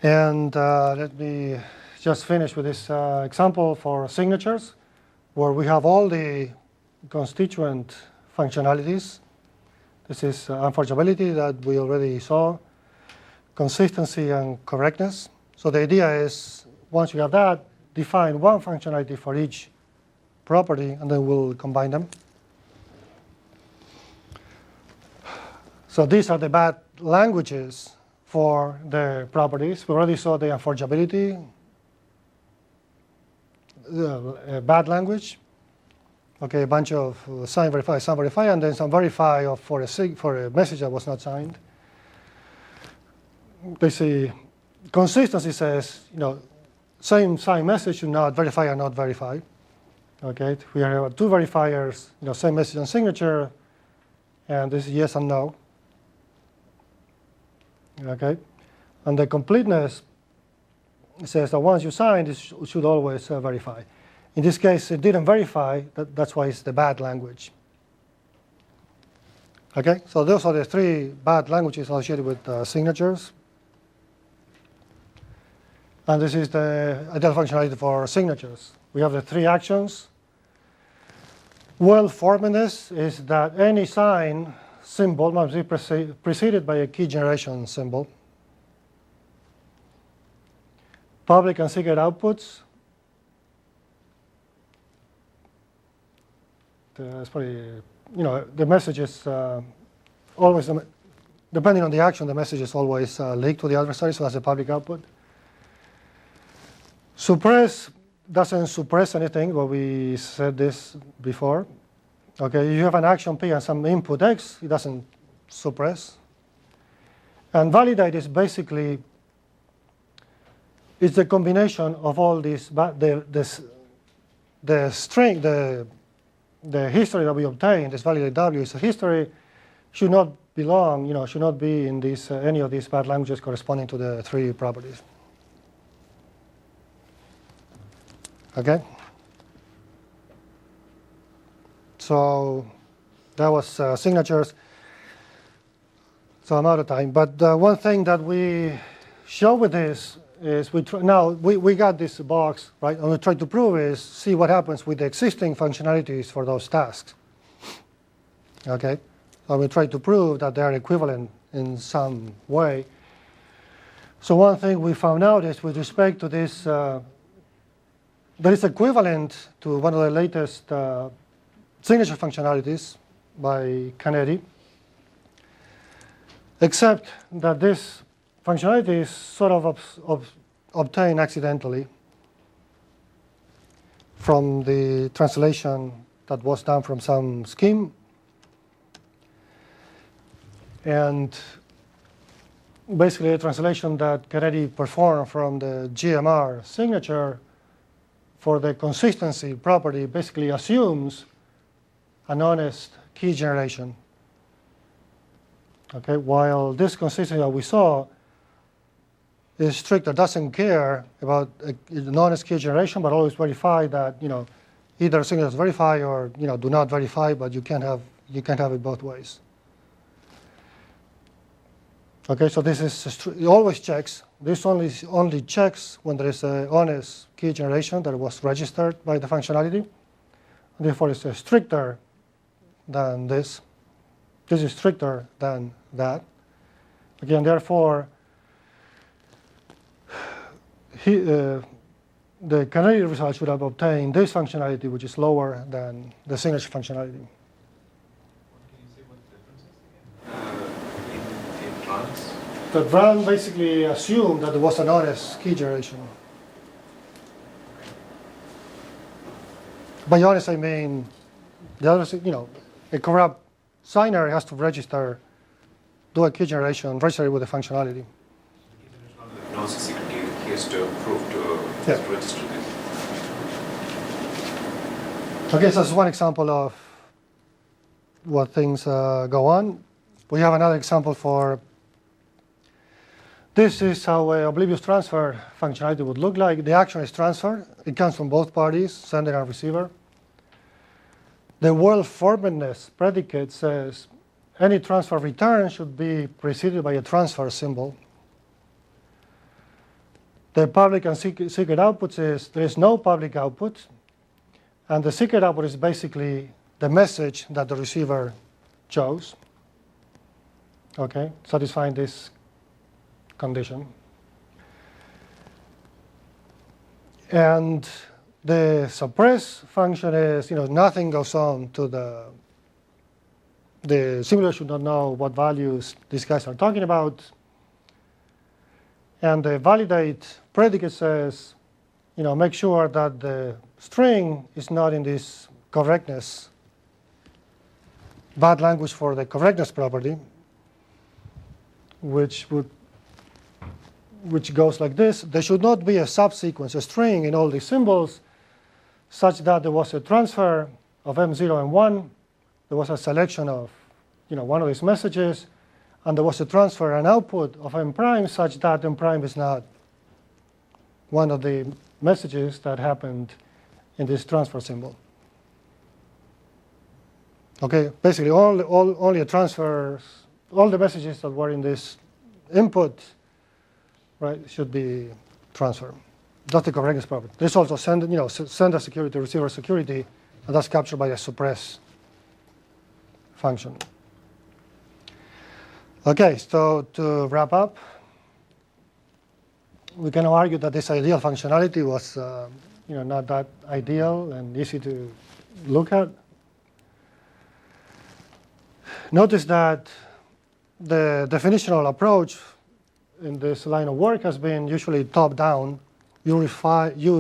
And let me just finish with this example for signatures, where we have all the constituent functionalities. This is unforgeability that we already saw, consistency and correctness. So the idea is, once you have that, define one functionality for each property, and then we'll combine them. So these are the bad languages for the properties. We already saw the unforgeability, bad language. Okay, a bunch of sign verify, some verify, and then some verify for a message that was not signed. Basically, consistency says, same sign message should not verify or not verify. Okay, we have two verifiers, same message and signature, and this is yes and no. Okay, and the completeness says that once you sign, it should always verify. In this case, it didn't verify. That's why it's the bad language. Okay, so those are the three bad languages associated with signatures. And this is the ideal functionality for signatures. We have the three actions. Well-formedness is that any sign symbol must be preceded by a key generation symbol. Public and secret outputs. It's probably, the message is always, depending on the action, the message is always leaked to the adversary, so that's a public output. Suppress doesn't suppress anything, but we said this before. Okay, you have an action P and some input X, it doesn't suppress. And validate is basically, it's the combination of all these, the string, the history that we obtain, this validate W is a history, should not belong, should not be in this, any of these bad languages corresponding to the three properties. Okay? So that was signatures. So I'm out of time. But one thing that we show with this is we got this box, right? And we try to prove is see what happens with the existing functionalities for those tasks. Okay? So we try to prove that they are equivalent in some way. So one thing we found out is with respect to this, that is equivalent to one of the latest signature functionalities by Kennedy, except that this functionality is sort of obtained accidentally from the translation that was done from some scheme. And basically a translation that Kennedy performed from the GMR signature for the consistency property basically assumes an honest key generation. Okay, while this consistency that we saw is stricter, doesn't care about an honest key generation, but always verify that either signatures verify or do not verify, but you can't have it both ways. Okay, so this is it always checks. This only checks when there is an honest key generation that was registered by the functionality. Therefore, it's stricter than this. This is stricter than that. Again, therefore, the canonical result should have obtained this functionality, which is lower than the signature functionality. Can you say what the difference is again? In runs? The run basically assumed that there was an honest key generation. By honest, I mean the other, a corrupt signer has to register, do a key generation, register it with the functionality. If knows the secret key, he has to prove to register this. Okay, so that's one example of what things go on. We have another example for, this is how a oblivious transfer functionality would look like. The action is transfer. It comes from both parties, sender and receiver. The world formatness predicate says any transfer return should be preceded by a transfer symbol. The public and secret outputs is there is no public output, and the secret output is basically the message that the receiver chose, okay, satisfying this condition. And the suppress function is, nothing goes on to the simulator should not know what values these guys are talking about. And the validate predicate says, make sure that the string is not in this correctness, bad language for the correctness property, which goes like this. There should not be a subsequence, a string in all these symbols, such that there was a transfer of M0 and 1. There was a selection of one of these messages, and there was a transfer and output of M prime such that M prime is not one of the messages that happened in this transfer symbol. Okay, basically only a transfer, all the messages that were in this input, right, should be transferred. That's the correctness property. There's also sender security, receiver security, and that's captured by a suppress function. Okay, so to wrap up, we can argue that this ideal functionality was not that ideal and easy to look at. Notice that the definitional approach in this line of work has been usually top-down. You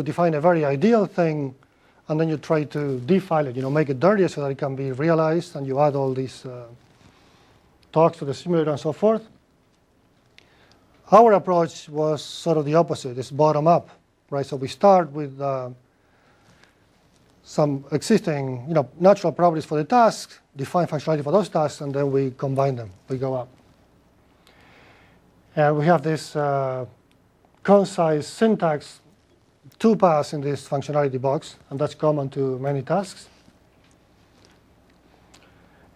define a very ideal thing, and then you try to defile it, make it dirtier so that it can be realized, and you add all these talks to the simulator and so forth. Our approach was sort of the opposite. It's bottom-up, right? So we start with some existing, natural properties for the task, define functionality for those tasks, and then we combine them. We go up. And we have this concise syntax, 2 paths in this functionality box, and that's common to many tasks.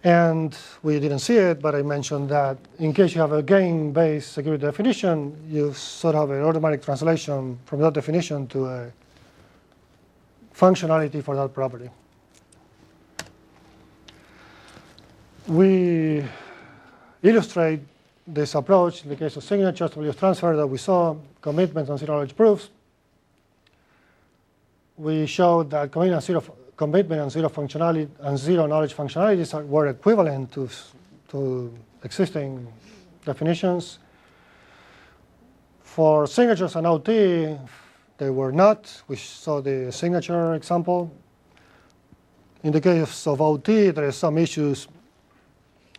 And we didn't see it, but I mentioned that in case you have a game-based security definition, you sort of have an automatic translation from that definition to a functionality for that property. We illustrate this approach in the case of signatures, oblivious transfer that we saw, commitments and zero-knowledge proofs. We showed that commitment and zero functionality and zero-knowledge functionalities were equivalent to existing definitions. For signatures and OT, they were not. We saw the signature example. In the case of OT, there are some issues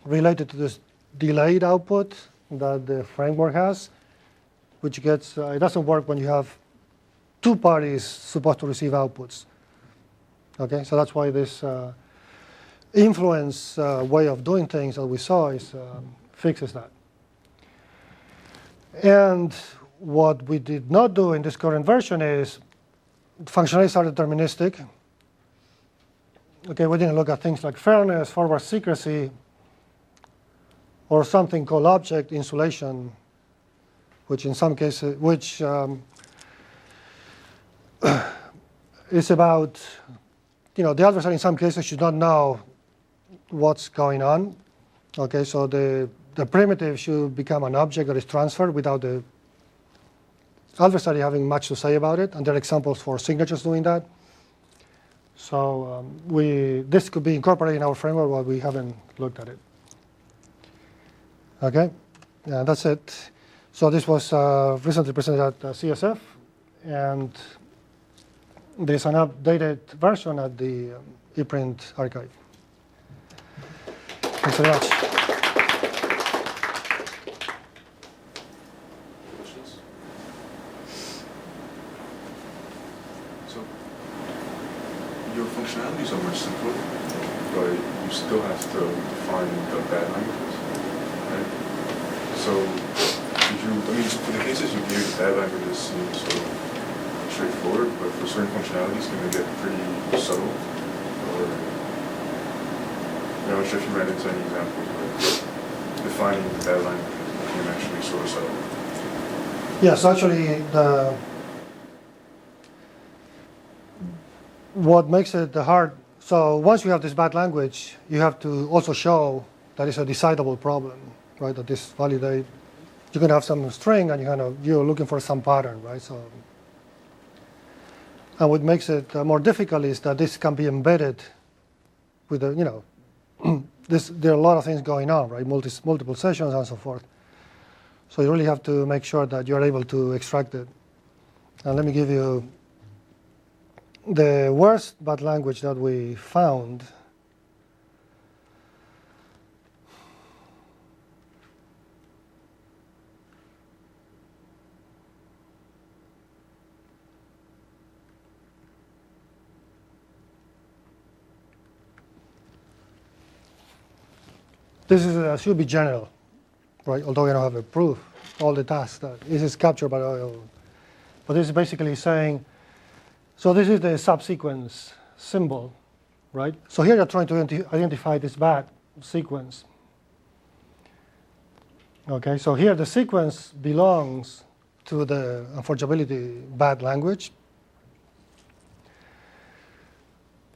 related to this delayed output that the framework has, which gets, it doesn't work when you have 2 parties supposed to receive outputs. Okay, so that's why this influence way of doing things that we saw fixes that. And what we did not do in this current version is functionalities are deterministic. Okay, we didn't look at things like fairness, forward secrecy, or something called object insulation, which in some cases, is about, the adversary in some cases should not know what's going on. Okay, so the primitive should become an object that is transferred without the adversary having much to say about it, and there are examples for signatures doing that. So this could be incorporated in our framework, but we haven't looked at it. Okay, yeah, that's it. So this was recently presented at CSF, and there's an updated version at the ePrint archive. Thanks very much. Questions? So your functionalities are much simpler, but you still have to define the bad languages, right? So for the cases you gave, the bad languages seem sort of straightforward, but for certain functionalities, can they get pretty subtle? Or, I'm not sure if you ran into any examples where defining the bad languages became actually sort of subtle. Yes, actually, what makes it hard, so once you have this bad language, you have to also show that it's a decidable problem, right? That this validate, you're going to have some string and you're looking for some pattern, right? So, and what makes it more difficult is that this can be embedded with there are a lot of things going on, right? Multiple sessions and so forth. So you really have to make sure that you're able to extract it. And let me give you the worst bad language that we found. This should be general, right? Although we don't have a proof, all the tasks that this is captured by oil. But this is basically saying, so this is the subsequence symbol, right? So here you're trying to identify this bad sequence. Okay, so here the sequence belongs to the unforgeability bad language.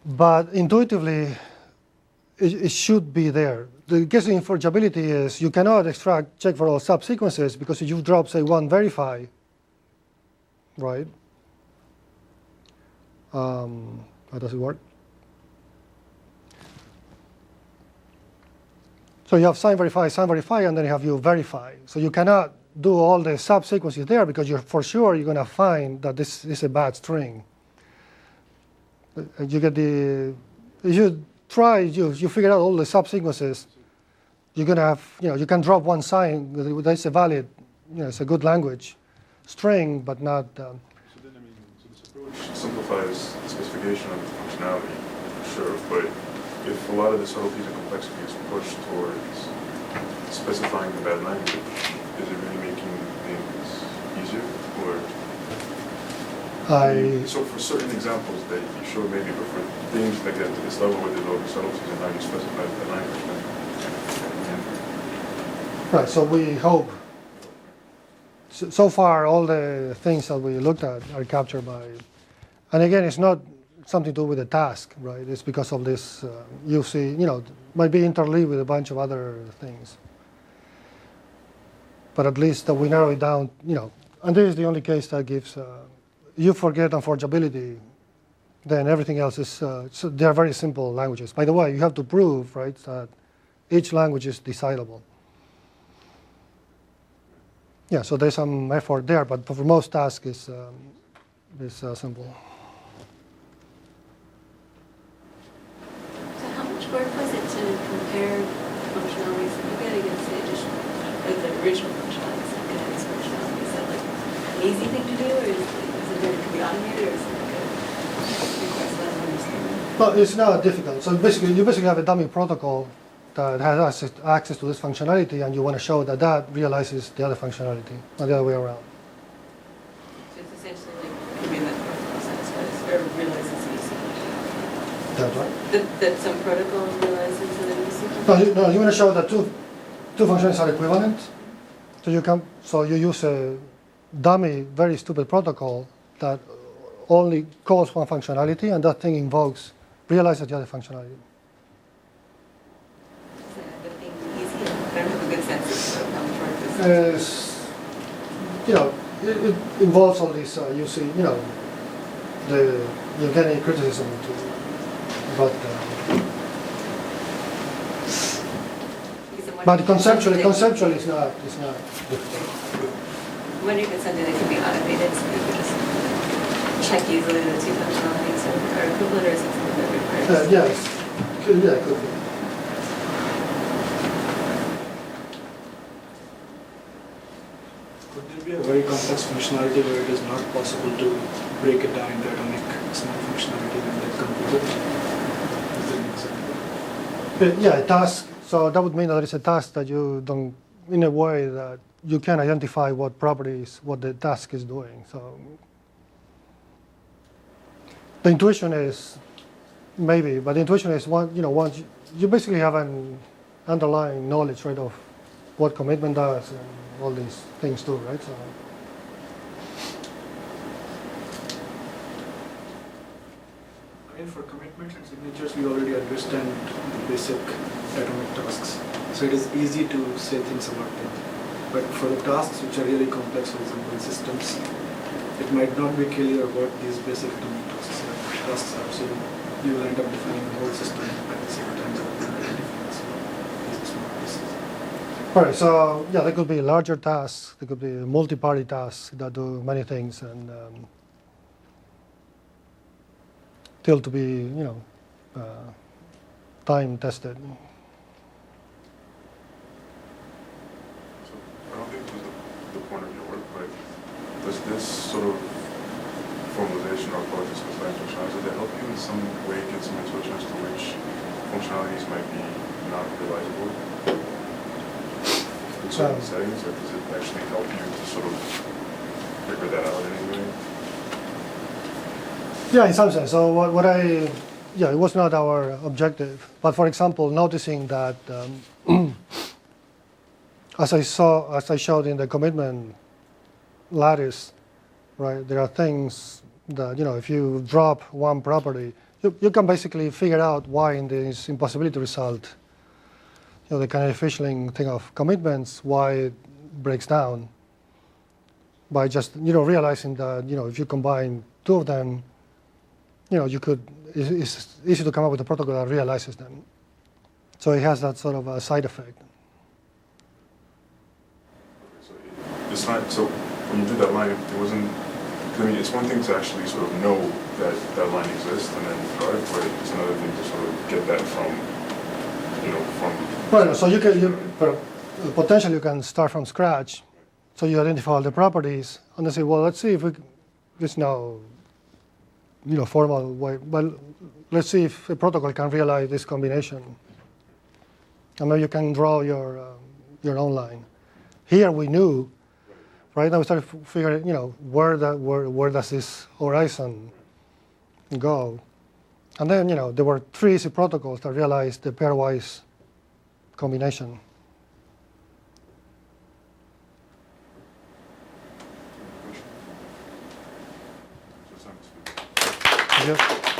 But intuitively, it should be there. The case of unforgeability is you cannot check for all subsequences because if you drop, say, one verify, right? How does it work? So you have sign verify, and then you have you verify. So you cannot do all the subsequences there because for sure you're going to find that this is a bad string. You get you figure out all the subsequences. You're going to have, you can drop one sign that's a valid, it's a good language string, but not. So this approach simplifies the specification of the functionality, sure, but if a lot of the subtleties and complexity is pushed towards specifying the bad language, is it really making things easier? Or so for certain examples that you showed maybe, but for things that get to this level where there's all the subtleties and how you specify the language, then right, so we hope. So far, all the things that we looked at are captured by, and again, it's not something to do with the task, right? It's because of this, you see, might be interleaved with a bunch of other things. But at least we narrow it down, and this is the only case that gives, you forget unforgeability, then everything else is, so they are very simple languages. By the way, you have to prove, right, that each language is decidable. Yeah, so there's some effort there, but for most tasks is simple. So how much work was it to compare functionalities that you get against the additional, the original functionalities that you get against functionalities? Is that like an easy thing to do, or is it very to be automated, or is it like a request that I understand? Well, it's not difficult. So basically, you have a dummy protocol that has access to this functionality, and you want to show that that realizes the other functionality, not the other way around. So it's essentially like giving that protocol satisfies or realizes the UC. That's right. That some protocol realizes that UC. No, you want to show that two functions are equivalent. So you use a dummy, very stupid protocol that only calls one functionality, and that thing realizes the other functionality. I don't have a good sense of how much work this is. it involves all this, you see, you get any criticism to, but conceptually it's not difficult. I'm wondering if it's something that could be automated, so you could just check easily the two functionalities are equivalent, or is it something that requires? Yes, it could be. Could there be a very complex functionality where it is not possible to break it down into atomic small functionality and then compute it? Is there an example? Yeah, a task. So that would mean that there is a task that you don't, in a way that you can identify what properties, what the task is doing. So the intuition is maybe, but the intuition is once you basically have an underlying knowledge, right, of what commitment does and all these things too, right? So. I mean, for commitments and signatures, we already understand the basic atomic tasks. So it is easy to say things about them. But for the tasks which are really complex, for example, systems, it might not be clear what these basic atomic tasks are. So you will end up defining the whole system at the same time that you define these small pieces. All right, so yeah, there could be larger tasks, there could be multi-party tasks that do many things, and still to be, time tested. So I don't think it was the point of your work, but does this sort of formalization or approach to specified functionalities, does it help you in some way get some intuition as to which functionalities might be not realizable in certain settings, or does it actually help you to sort of figure that out in any way? Yeah, in some sense. So it was not our objective. But for example, noticing that, as I showed in the commitment lattice, right, there are things that, if you drop one property, you can basically figure out why in this impossibility result, the kind of fizzling thing of commitments, why it breaks down by just, realizing that, if you combine two of them, it's easy to come up with a protocol that realizes them. So it has that sort of a side effect. So it's not, so when you did that line, it wasn't, I mean, it's one thing to actually sort of know that that line exists and then draw it, but it's another thing to sort of get that from. Well, so potentially you can start from scratch. So you identify all the properties, and then say, well, let's see if there's no, formal way. Well, let's see if a protocol can realize this combination. And maybe you can draw your own line. Here we knew, right? Now we started figuring, where does this horizon go? And then, there were 3 easy protocols that realized the pairwise combination. Question? Yeah.